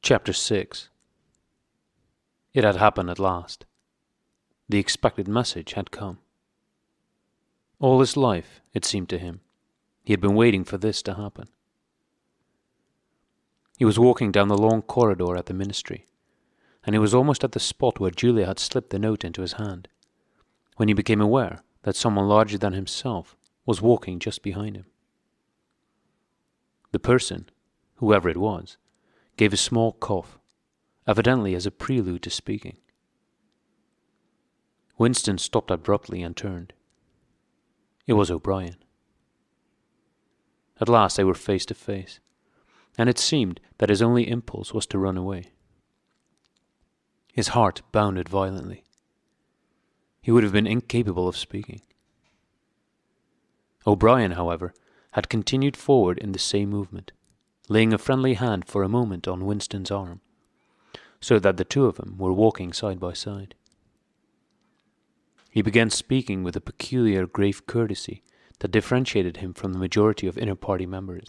Chapter 6. It had happened at last. The expected message had come. All his life, it seemed to him, he had been waiting for this to happen. He was walking down the long corridor at the ministry, and he was almost at the spot where Julia had slipped the note into his hand, when he became aware that someone larger than himself was walking just behind him. The person, whoever it was, gave a small cough, evidently as a prelude to speaking. Winston stopped abruptly and turned. It was O'Brien. At last they were face to face, and it seemed that his only impulse was to run away. His heart bounded violently. He would have been incapable of speaking. O'Brien, however, had continued forward in the same movement, laying a friendly hand for a moment on Winston's arm, so that the two of them were walking side by side. He began speaking with a peculiar grave courtesy that differentiated him from the majority of inner party members.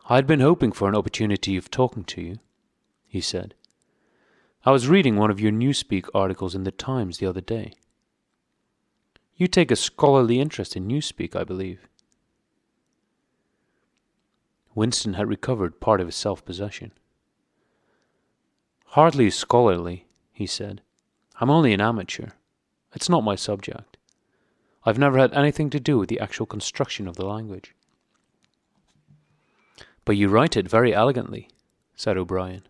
"I had been hoping for an opportunity of talking to you," he said. "I was reading one of your Newspeak articles in the Times the other day. You take a scholarly interest in Newspeak, I believe." Winston had recovered part of his self-possession. "Hardly scholarly," he said. "I'm only an amateur. It's not my subject. I've never had anything to do with the actual construction of the language." "But you write it very elegantly," said O'Brien.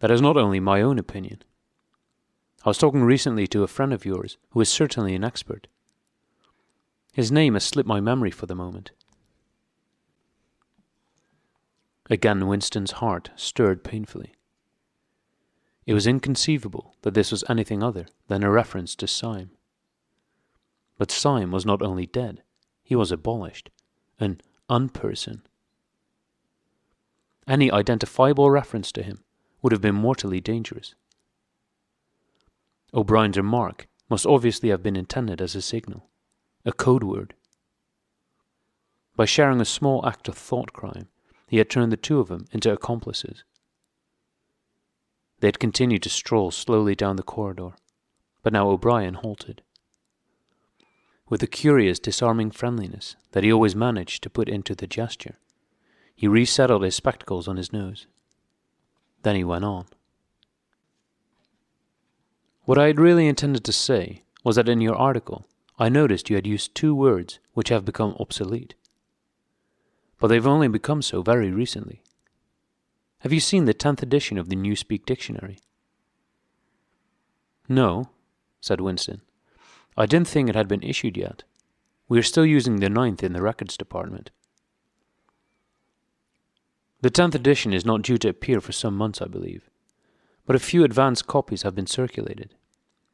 "That is not only my own opinion. I was talking recently to a friend of yours who is certainly an expert. His name has slipped my memory for the moment." Again Winston's heart stirred painfully. It was inconceivable that this was anything other than a reference to Syme. But Syme was not only dead, he was abolished, an unperson. Any identifiable reference to him would have been mortally dangerous. O'Brien's remark must obviously have been intended as a signal, a code word. By sharing a small act of thought crime, he had turned the two of them into accomplices. They had continued to stroll slowly down the corridor, but now O'Brien halted. With the curious, disarming friendliness that he always managed to put into the gesture, he resettled his spectacles on his nose. Then he went on. "What I had really intended to say was that in your article I noticed you had used two words which have become obsolete. But they've only become so very recently. Have you seen the 10th edition of the Newspeak Dictionary?" "No," said Winston. "I didn't think it had been issued yet. We are still using the 9th in the records department." "The 10th edition is not due to appear for some months, I believe, but a few advance copies have been circulated.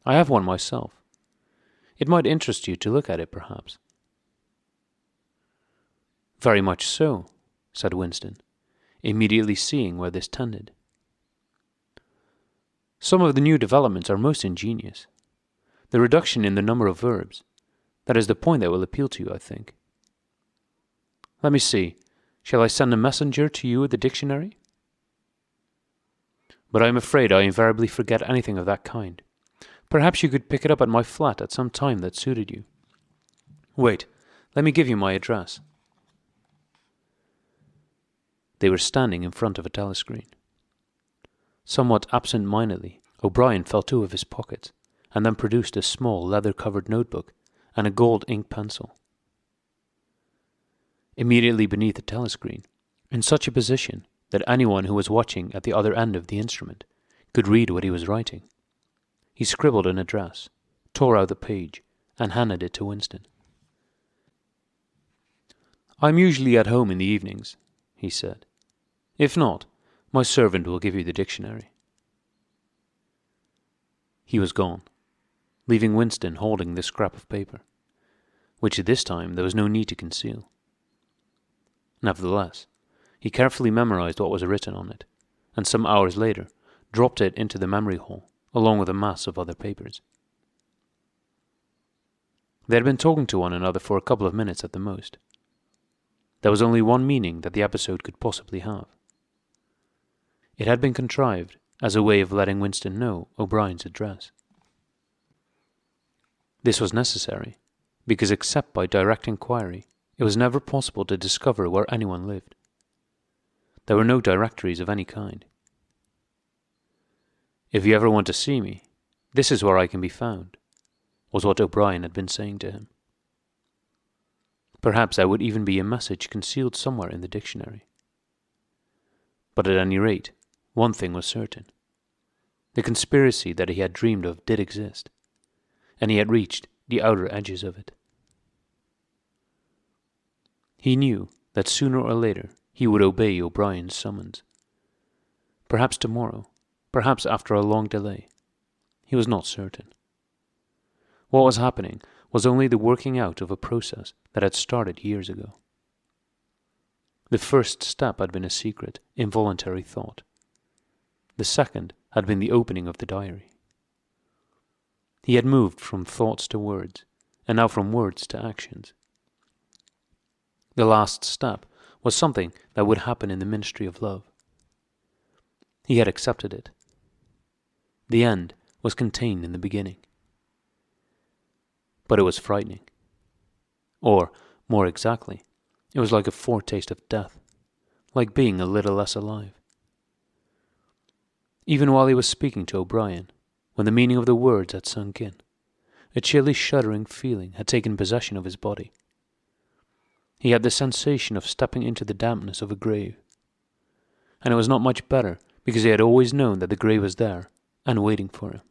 I have one myself. It might interest you to look at it, perhaps." "Very much so," said Winston, immediately seeing where this tended. "Some of the new developments are most ingenious. The reduction in the number of verbs, that is the point that will appeal to you, I think. Let me see, shall I send a messenger to you with the dictionary? But I am afraid I invariably forget anything of that kind. Perhaps you could pick it up at my flat at some time that suited you. Wait, let me give you my address." They were standing in front of a telescreen. Somewhat absent-mindedly, O'Brien felt two of his pockets, and then produced a small leather-covered notebook and a gold ink pencil. Immediately beneath the telescreen, in such a position that anyone who was watching at the other end of the instrument could read what he was writing, he scribbled an address, tore out the page, and handed it to Winston. "I'm usually at home in the evenings," he said. "If not, my servant will give you the dictionary." He was gone, leaving Winston holding the scrap of paper, which this time there was no need to conceal. Nevertheless, he carefully memorized what was written on it, and some hours later dropped it into the memory hole, along with a mass of other papers. They had been talking to one another for a couple of minutes at the most. There was only one meaning that the episode could possibly have. It had been contrived as a way of letting Winston know O'Brien's address. This was necessary, because except by direct inquiry, it was never possible to discover where anyone lived. There were no directories of any kind. "If you ever want to see me, this is where I can be found," was what O'Brien had been saying to him. Perhaps there would even be a message concealed somewhere in the dictionary. But at any rate, one thing was certain. The conspiracy that he had dreamed of did exist, and he had reached the outer edges of it. He knew that sooner or later he would obey O'Brien's summons. Perhaps tomorrow, perhaps after a long delay. He was not certain. What was happening was only the working out of a process that had started years ago. The first step had been a secret, involuntary thought. The second had been the opening of the diary. He had moved from thoughts to words, and now from words to actions. The last step was something that would happen in the ministry of love. He had accepted it. The end was contained in the beginning. But it was frightening. Or, more exactly, it was like a foretaste of death, like being a little less alive. Even while he was speaking to O'Brien, when the meaning of the words had sunk in, a chilly shuddering feeling had taken possession of his body. He had the sensation of stepping into the dampness of a grave. And it was not much better, because he had always known that the grave was there, and waiting for him.